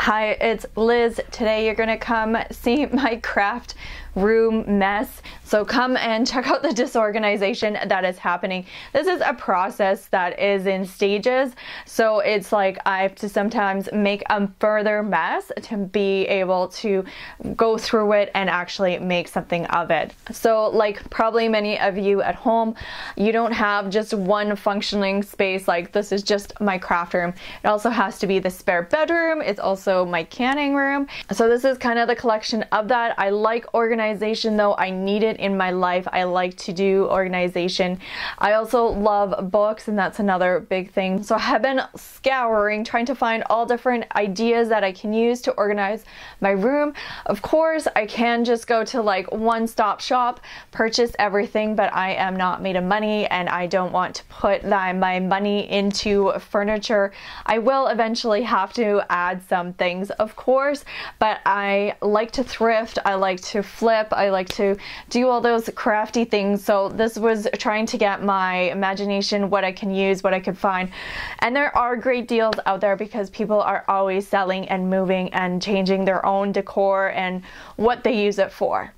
Hi, it's Liz. Today you're gonna come see my craft room mess. So come and check out the disorganization that is happening. This is a process that is in stages. So it's like I have to sometimes make a further mess to be able to go through it and actually make something of it. So like probably many of you at home, you don't have just one functioning space. Like this is just my craft room. It also has to be the spare bedroom. It's also my canning room. So this is kind of the collection of that. I like organization though. I need it in my life. I like to do organization. I also love books, and that's another big thing. So I have been scouring, trying to find all different ideas that I can use to organize my room. Of course, I can just go to like one-stop shop, purchase everything, but I am not made of money and I don't want to put my money into furniture. I will eventually have to add some things, of course, but I like to thrift, I like to flip, I like to do all those crafty things. So this was trying to get my imagination, what I can use, what I could find. And there are great deals out there because people are always selling and moving and changing their own decor and what they use it for.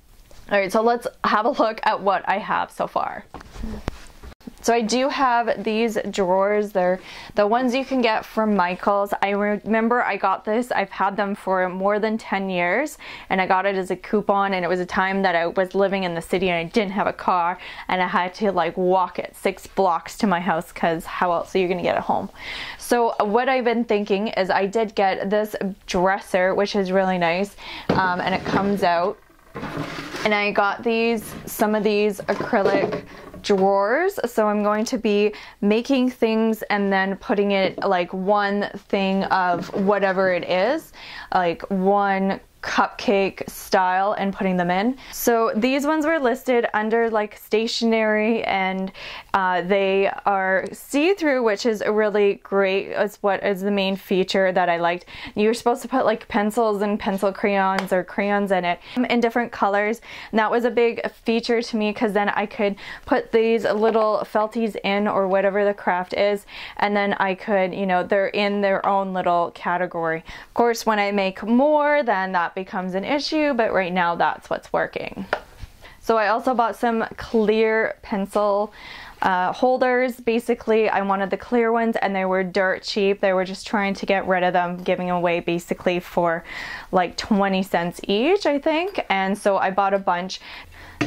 All right, so let's have a look at what I have so far. So I do have these drawers. They're the ones you can get from Michael's. I remember I got this. I've had them for more than 10 years and I got it as a coupon, and it was a time that I was living in the city and I didn't have a car and I had to like walk it 6 blocks to my house because how else are you gonna get it home? So what I've been thinking is I did get this dresser, which is really nice, and it comes out, and I got some of these acrylic drawers. So I'm going to be making things and then putting it like one thing of whatever it is, like one cupcake style, and putting them in. So these ones were listed under like stationery, and they are see-through, which is really great. It's what is the main feature that I liked. You're supposed to put like pencils and pencil crayons or crayons in it in different colors, and that was a big feature to me because then I could put these little felties in, or whatever the craft is, and then I could, you know, they're in their own little category. Of course, when I make more, then that becomes an issue, but right now that's what's working. So I also bought some clear pencil holders. Basically, I wanted the clear ones and they were dirt cheap. They were just trying to get rid of them, giving them away basically for like 20 cents each, I think. And so I bought a bunch.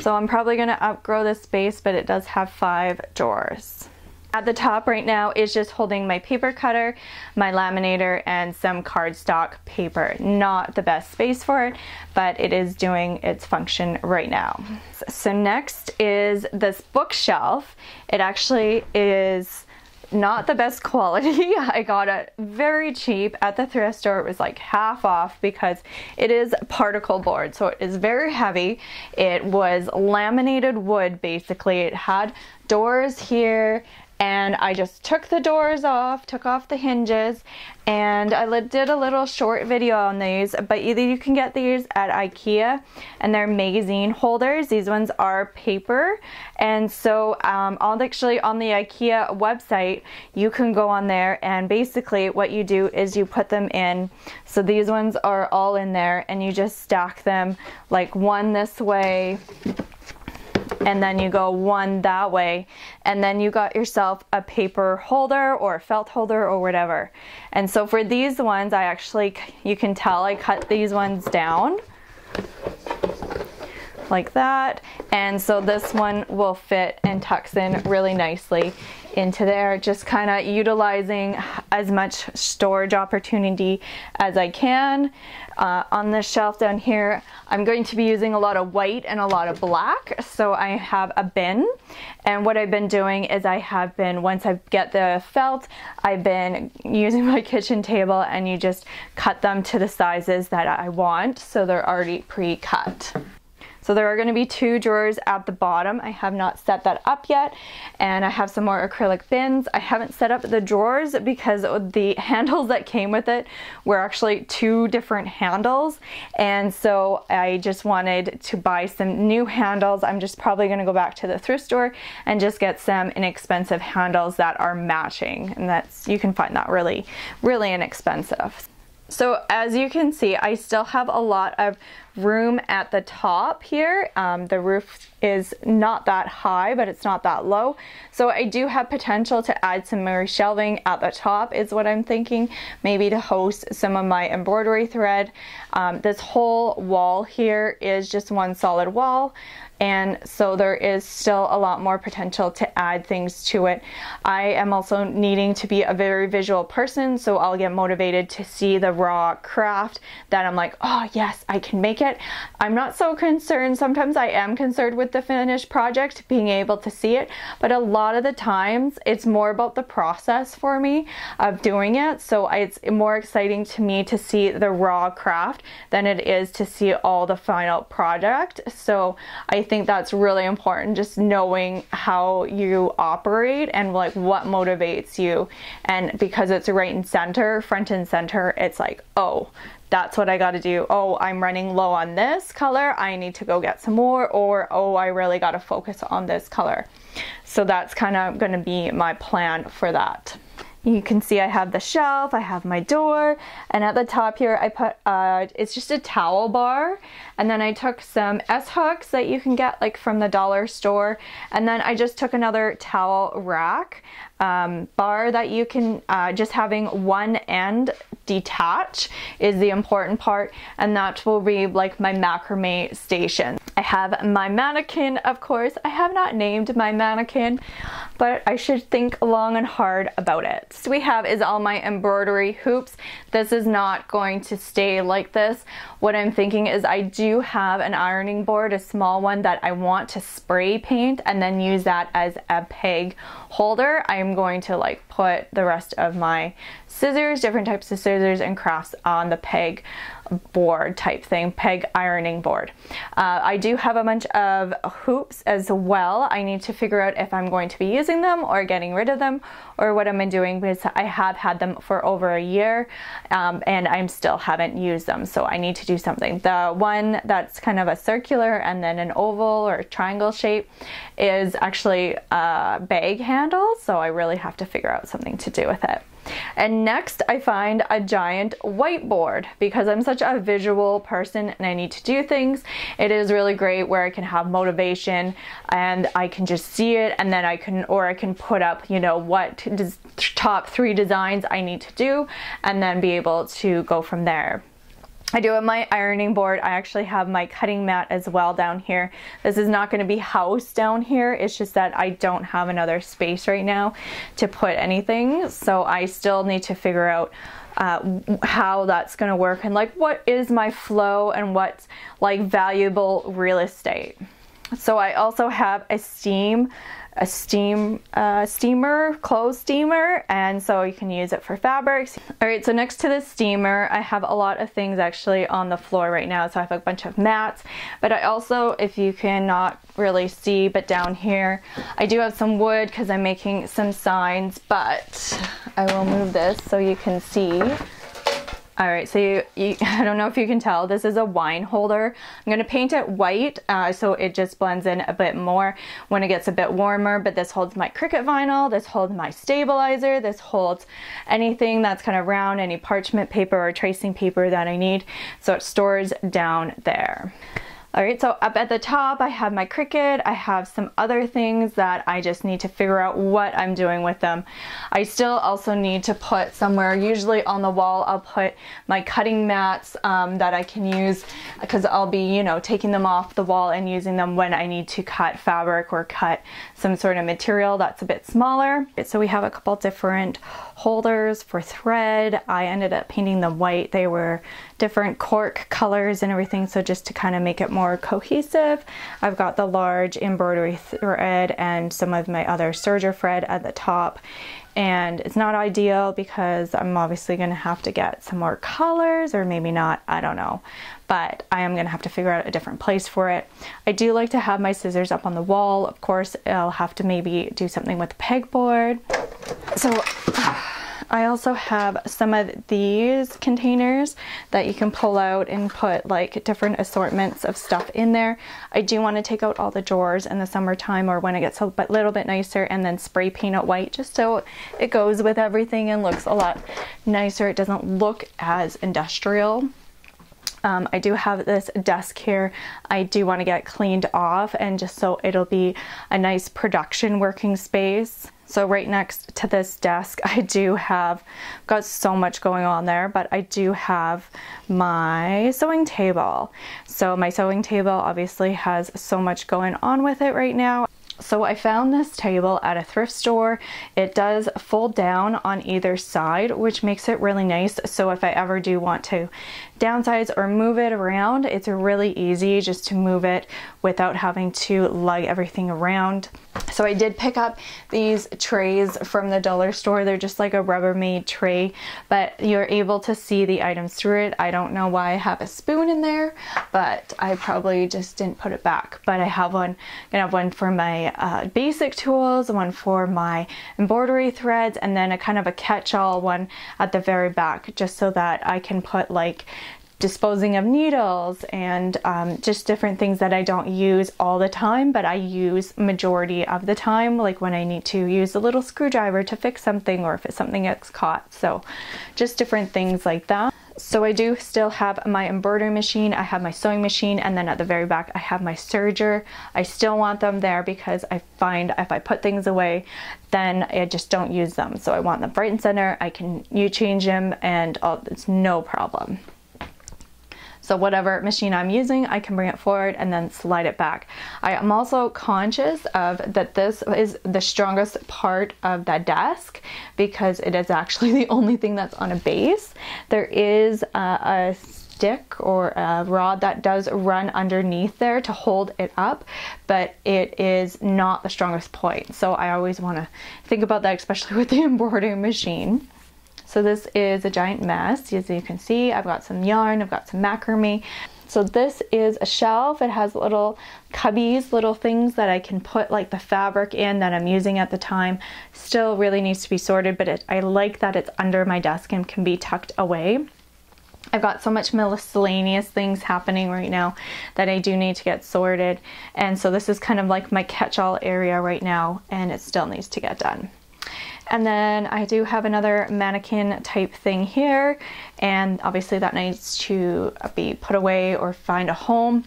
So I'm probably going to outgrow this space, but it does have 5 drawers. At the top right now is just holding my paper cutter, my laminator, and some cardstock paper. Not the best space for it, but it is doing its function right now. So next is this bookshelf. It actually is not the best quality. I got it very cheap at the thrift store. It was like half off because it is particle board, so it is very heavy. It was laminated wood basically. It had doors here, and I just took the doors off, took off the hinges, and I did a little short video on these. But either you can get these at IKEA, and they're magazine holders. These ones are paper, and so actually on the IKEA website, you can go on there, and basically what you do is you put them in. So these ones are all in there, and you just stack them like one this way, and then you go one that way, and then you got yourself a paper holder or a felt holder or whatever. And so for these ones, I actually, you can tell I cut these ones down like that, and so this one will fit and tucks in really nicely into there, just kind of utilizing as much storage opportunity as I can. On this shelf down here, I'm going to be using a lot of white and a lot of black, so I have a bin, and what I've been doing is I have been, once I get the felt, I've been using my kitchen table, and you just cut them to the sizes that I want, so they're already pre-cut. So there are going to be 2 drawers at the bottom. I have not set that up yet, and I have some more acrylic bins. I haven't set up the drawers because the handles that came with it were actually 2 different handles, and so I just wanted to buy some new handles. I'm just probably going to go back to the thrift store and just get some inexpensive handles that are matching, and that's, you can find that really, really inexpensive. So as you can see, I still have a lot of room at the top here. The roof is not that high, but it's not that low. So I do have potential to add some more shelving at the top is what I'm thinking, maybe to host some of my embroidery thread. This whole wall here is just one solid wall. And so there is still a lot more potential to add things to it. I am also needing to be a very visual person, so I'll get motivated to see the raw craft that I'm like, oh yes, I can make it. I'm not so concerned. Sometimes I am concerned with the finished project, being able to see it, but a lot of the times it's more about the process for me of doing it. So it's more exciting to me to see the raw craft than it is to see all the final product. So I think that's really important, just knowing how you operate and like what motivates you. And because it's right in center, front and center, it's like, oh, that's what I got to do. Oh, I'm running low on this color, I need to go get some more. Or, oh, I really got to focus on this color. So that's kind of going to be my plan for that. You can see I have the shelf, I have my door, and at the top here I put, it's just a towel bar, and then I took some S-hooks that you can get like from the dollar store, and then I just took another towel rack bar that you can, just having one end detach is the important part, and that will be like my macrame station. I have my mannequin, of course. I have not named my mannequin, but I should think long and hard about it. So we have is all my embroidery hoops. This is not going to stay like this. What I'm thinking is I do have an ironing board, a small one that I want to spray paint and then use that as a peg holder. I'm going to like put the rest of my scissors, different types of scissors and crafts on the peg board type thing, peg ironing board. I do have a bunch of hoops as well. I need to figure out if I'm going to be using them or getting rid of them or what am I doing, because I have had them for over a year and I still haven't used them, so I need to do something. The one that's kind of a circular and then an oval or triangle shape is actually a bag handle, so I really have to figure out something to do with it. And next I find a giant whiteboard because I'm such a visual person and I need to do things. It is really great where I can have motivation and I can just see it, and then I can put up, you know, what top 3 designs I need to do and then be able to go from there. I do have my ironing board. I actually have my cutting mat as well down here. This is not going to be housed down here. It's just that I don't have another space right now to put anything. So I still need to figure out how that's going to work and like what is my flow and what's like valuable real estate. So I also have a steamer, clothes steamer, and so you can use it for fabrics. All right, so next to the steamer, I have a lot of things actually on the floor right now. So I have a bunch of mats, but I also, if you cannot really see, but down here, I do have some wood because I'm making some signs, but I will move this so you can see. All right, so I don't know if you can tell, this is a wine holder. I'm gonna paint it white so it just blends in a bit more when it gets a bit warmer, but this holds my Cricut vinyl, this holds my stabilizer, this holds anything that's kind of round, any parchment paper or tracing paper that I need. So it stores down there. All right, so up at the top, I have my Cricut. I have some other things that I just need to figure out what I'm doing with them. I still also need to put somewhere, usually on the wall, I'll put my cutting mats that I can use because I'll be, you know, taking them off the wall and using them when I need to cut fabric or cut some sort of material that's a bit smaller. So we have a couple different holders for thread. I ended up painting them white. They were different cork colors and everything, so just to kind of make it more cohesive. I've got the large embroidery thread and some of my other serger thread at the top, and it's not ideal because I'm obviously going to have to get some more colors, or maybe not, I don't know, but I am going to have to figure out a different place for it. I do like to have my scissors up on the wall. Of course, I'll have to maybe do something with the pegboard. So I also have some of these containers that you can pull out and put like different assortments of stuff in there. I do want to take out all the drawers in the summertime or when it gets a little bit nicer, and then spray paint it white just so it goes with everything and looks a lot nicer. It doesn't look as industrial. I do have this desk here. I do want to get cleaned off, and just so it'll be a nice production working space. So right next to this desk, I do have, got so much going on there, but I do have my sewing table. So my sewing table obviously has so much going on with it right now. So I found this table at a thrift store. It does fold down on either side, which makes it really nice. So if I ever do want to downsize or move it around, it's really easy just to move it without having to lug everything around. So I did pick up these trays from the dollar store. They're just like a Rubbermaid tray, but you're able to see the items through it. I don't know why I have a spoon in there, but I probably just didn't put it back. But I have one, I'm gonna have one for my basic tools, one for my embroidery threads, and then a kind of a catch-all one at the very back, just so that I can put like disposing of needles and just different things that I don't use all the time, but I use majority of the time, like when I need to use a little screwdriver to fix something, or if it's something gets caught. So just different things like that. So I do still have my embroidery machine, I have my sewing machine, and then at the very back I have my serger. I still want them there because I find if I put things away, then I just don't use them. So I want them right in center. I can change them, and it's no problem. So whatever machine I'm using, I can bring it forward and then slide it back. I am also conscious of that this is the strongest part of that desk because it is actually the only thing that's on a base. There is a stick or a rod that does run underneath there to hold it up, but it is not the strongest point. So I always want to think about that, especially with the embroidery machine. So this is a giant mess. As you can see, I've got some yarn, I've got some macrame. So this is a shelf. It has little cubbies, little things that I can put like the fabric in that I'm using at the time. Still really needs to be sorted, but I like that it's under my desk and can be tucked away. I've got so much miscellaneous things happening right now that I do need to get sorted. And so this is kind of like my catch-all area right now, and it still needs to get done. And then I do have another mannequin type thing here, and obviously that needs to be put away or find a home.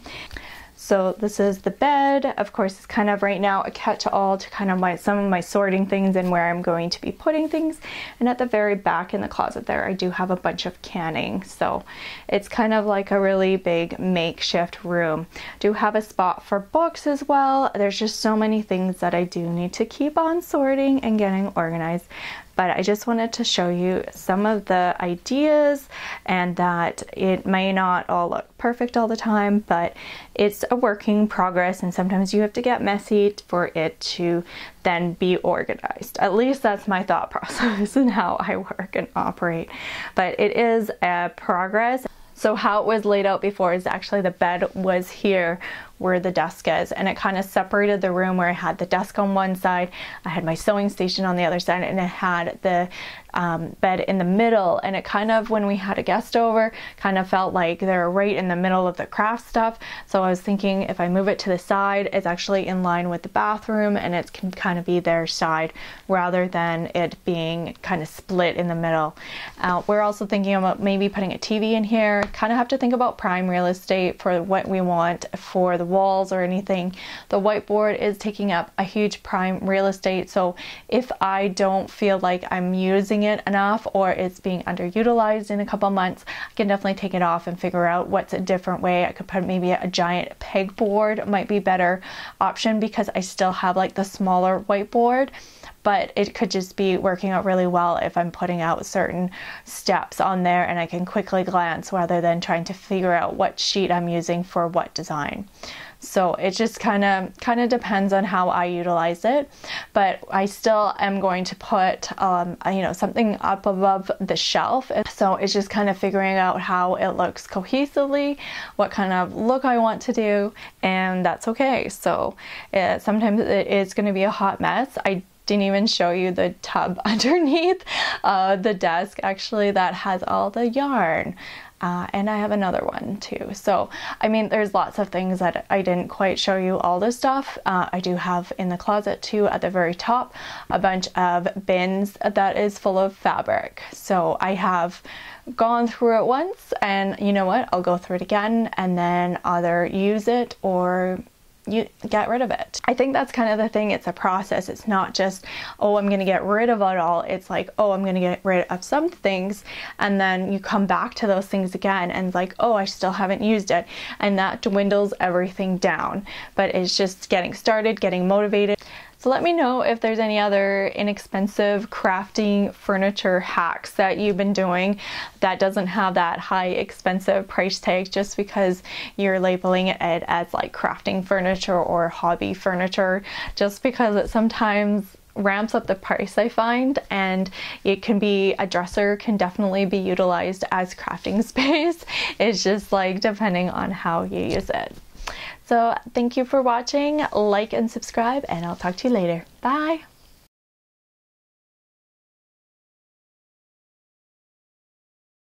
So this is the bed. Of course, it's kind of right now a catch-all to kind of some of my sorting things and where I'm going to be putting things. And at the very back in the closet there, I do have a bunch of canning. So it's kind of like a really big makeshift room. Do have a spot for books as well. There's just so many things that I do need to keep on sorting and getting organized. But I just wanted to show you some of the ideas, and that it may not all look perfect all the time, but it's a working progress, and sometimes you have to get messy for it to then be organized. At least that's my thought process and how I work and operate. But it is a progress. So how it was laid out before is actually the bed was here where the desk is, and it kind of separated the room where I had the desk on one side, I had my sewing station on the other side, and it had the bed in the middle. And it kind of, when we had a guest over, kind of felt like they're right in the middle of the craft stuff. So I was thinking if I move it to the side, it's actually in line with the bathroom, and it can kind of be their side rather than it being kind of split in the middle. We're also thinking about maybe putting a TV in here. Kind of have to think about prime real estate for what we want for the walls or anything. The whiteboard is taking up a huge prime real estate, so if I don't feel like I'm using it enough or it's being underutilized in a couple months, I can definitely take it off and figure out what's a different way. I could put maybe a giant pegboard, might be a better option because I still have like the smaller whiteboard, but it could just be working out really well if I'm putting out certain steps on there and I can quickly glance rather than trying to figure out what sheet I'm using for what design. So it just kind of depends on how I utilize it, but I still am going to put something up above the shelf. So it's just kind of figuring out how it looks cohesively, what kind of look I want to do, and that's okay. So sometimes it is going to be a hot mess. I didn't even show you the tub underneath the desk actually that has all the yarn. And I have another one too. So, I mean, there's lots of things that I didn't quite show you all this stuff. I do have in the closet too, at the very top, a bunch of bins that is full of fabric. So I have gone through it once, and you know what? I'll go through it again and then either use it or you get rid of it. I think that's kind of the thing. It's a process. It's not just, oh, I'm going to get rid of it all. It's like, oh, I'm going to get rid of some things, and then you come back to those things again and like, oh, I still haven't used it, and that dwindles everything down. But it's just getting started, getting motivated. So let me know if there's any other inexpensive crafting furniture hacks that you've been doing that doesn't have that high expensive price tag just because you're labeling it as like crafting furniture or hobby furniture, just because it sometimes ramps up the price, I find, and it can be, a dresser can definitely be utilized as crafting space. It's just like depending on how you use it. So thank you for watching, like and subscribe, and I'll talk to you later. Bye!